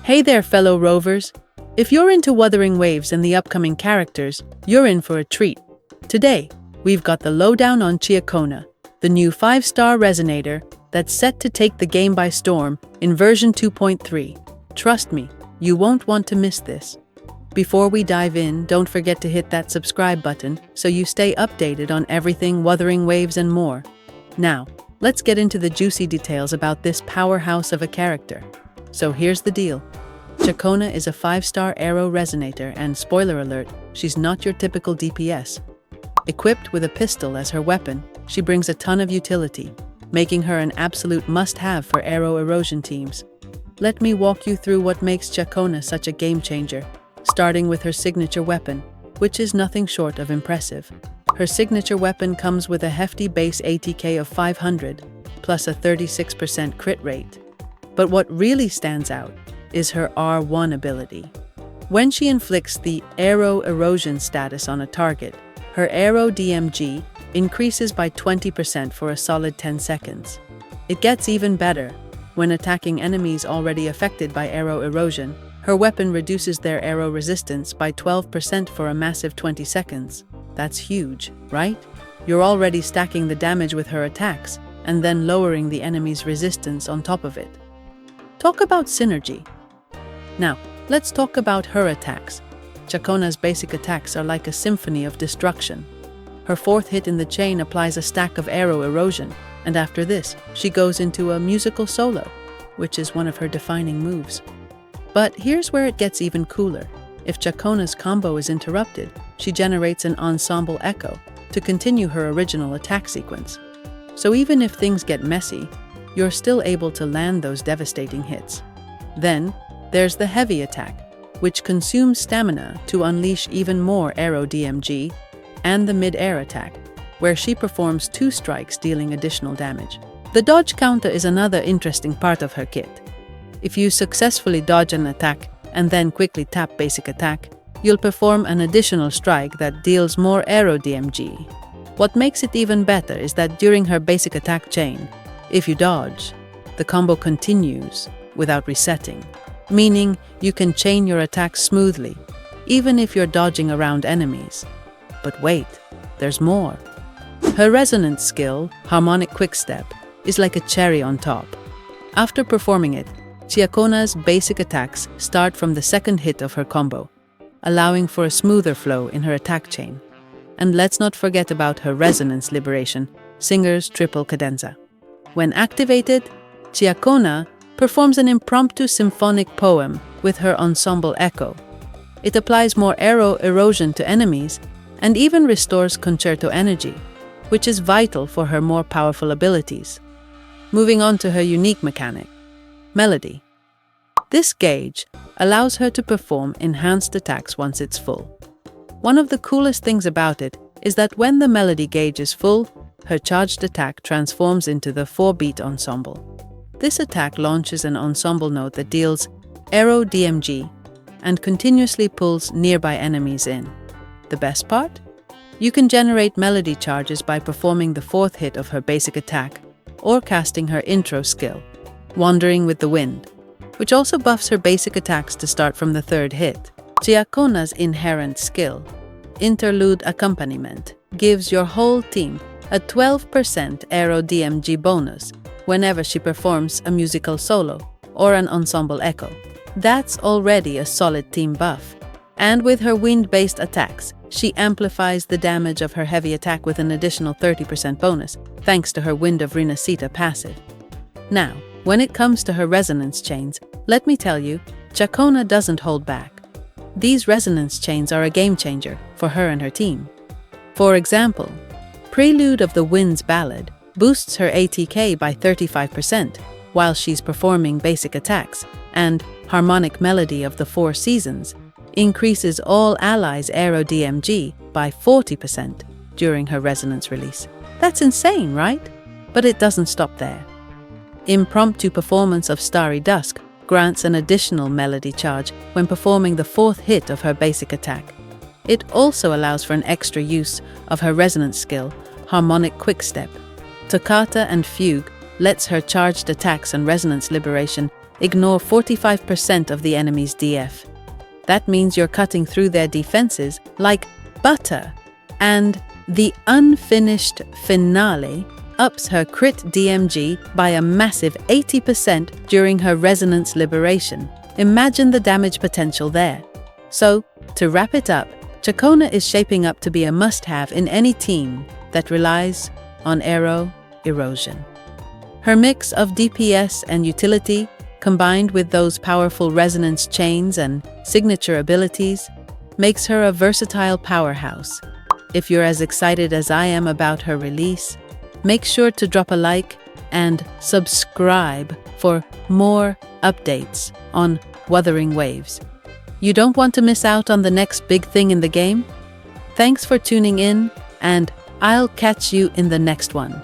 Hey there, fellow rovers! If you're into Wuthering Waves and the upcoming characters, you're in for a treat. Today, we've got the lowdown on Ciaccona, the new 5-star resonator that's set to take the game by storm in version 2.3. Trust me, you won't want to miss this. Before we dive in, don't forget to hit that subscribe button so you stay updated on everything Wuthering Waves and more. Now, let's get into the juicy details about this powerhouse of a character. So here's the deal. Ciaccona is a 5-star arrow resonator and, spoiler alert, she's not your typical DPS. Equipped with a pistol as her weapon, she brings a ton of utility, making her an absolute must-have for arrow erosion teams. Let me walk you through what makes Ciaccona such a game-changer, starting with her signature weapon, which is nothing short of impressive. Her signature weapon comes with a hefty base ATK of 500, plus a 36% crit rate. But what really stands out is her R1 ability. When she inflicts the arrow erosion status on a target, her arrow DMG increases by 20% for a solid 10 seconds. It gets even better. When attacking enemies already affected by arrow erosion, her weapon reduces their arrow resistance by 12% for a massive 20 seconds. That's huge, right? You're already stacking the damage with her attacks, and then lowering the enemy's resistance on top of it. Talk about synergy. Now, let's talk about her attacks. Ciaccona's basic attacks are like a symphony of destruction. Her 4th hit in the chain applies a stack of arrow erosion, and after this, she goes into a musical solo, which is one of her defining moves. But here's where it gets even cooler. If Ciaccona's combo is interrupted, she generates an ensemble echo to continue her original attack sequence. So even if things get messy, you're still able to land those devastating hits. Then, there's the heavy attack, which consumes stamina to unleash even more arrow DMG, and the mid-air attack, where she performs 2 strikes dealing additional damage. The dodge counter is another interesting part of her kit. If you successfully dodge an attack and then quickly tap basic attack, you'll perform an additional strike that deals more arrow DMG. What makes it even better is that during her basic attack chain, if you dodge, the combo continues without resetting, meaning you can chain your attacks smoothly, even if you're dodging around enemies. But wait, there's more. Her resonance skill, Harmonic Quickstep, is like a cherry on top. After performing it, Ciaccona's basic attacks start from the 2nd hit of her combo, allowing for a smoother flow in her attack chain. And let's not forget about her resonance liberation, Singer's Triple Cadenza. When activated, Ciaccona performs an impromptu symphonic poem with her ensemble echo. It applies more arrow erosion to enemies and even restores concerto energy, which is vital for her more powerful abilities. Moving on to her unique mechanic, Melody. This gauge allows her to perform enhanced attacks once it's full. One of the coolest things about it is that when the Melody gauge is full, her charged attack transforms into the 4-beat ensemble. This attack launches an ensemble note that deals arrow DMG and continuously pulls nearby enemies in. The best part? You can generate melody charges by performing the 4th hit of her basic attack or casting her intro skill, Wandering with the Wind, which also buffs her basic attacks to start from the 3rd hit. Ciaccona's inherent skill, Interlude Accompaniment, gives your whole team a 12% arrow DMG bonus whenever she performs a musical solo or an ensemble echo. That's already a solid team buff. And with her wind-based attacks, she amplifies the damage of her heavy attack with an additional 30% bonus, thanks to her Wind of Rinascita passive. Now, when it comes to her resonance chains, let me tell you, Ciaccona doesn't hold back. These resonance chains are a game-changer for her and her team. For example, Prelude of the Wind's Ballad boosts her ATK by 35% while she's performing basic attacks, and Harmonic Melody of the 4 Seasons increases all allies' arrow DMG by 40% during her resonance release. That's insane, right? But it doesn't stop there. Impromptu performance of Starry Dusk grants an additional melody charge when performing the 4th hit of her basic attack. It also allows for an extra use of her resonance skill, Harmonic Quickstep. Toccata and Fugue lets her charged attacks and resonance liberation ignore 45% of the enemy's DF. That means you're cutting through their defenses like butter. And the unfinished finale ups her crit DMG by a massive 80% during her resonance liberation. Imagine the damage potential there. So, to wrap it up, Ciaccona is shaping up to be a must-have in any team that relies on aero erosion. Her mix of DPS and utility, combined with those powerful resonance chains and signature abilities, makes her a versatile powerhouse. If you're as excited as I am about her release, make sure to drop a like and subscribe for more updates on Wuthering Waves. You don't want to miss out on the next big thing in the game? Thanks for tuning in, and I'll catch you in the next one.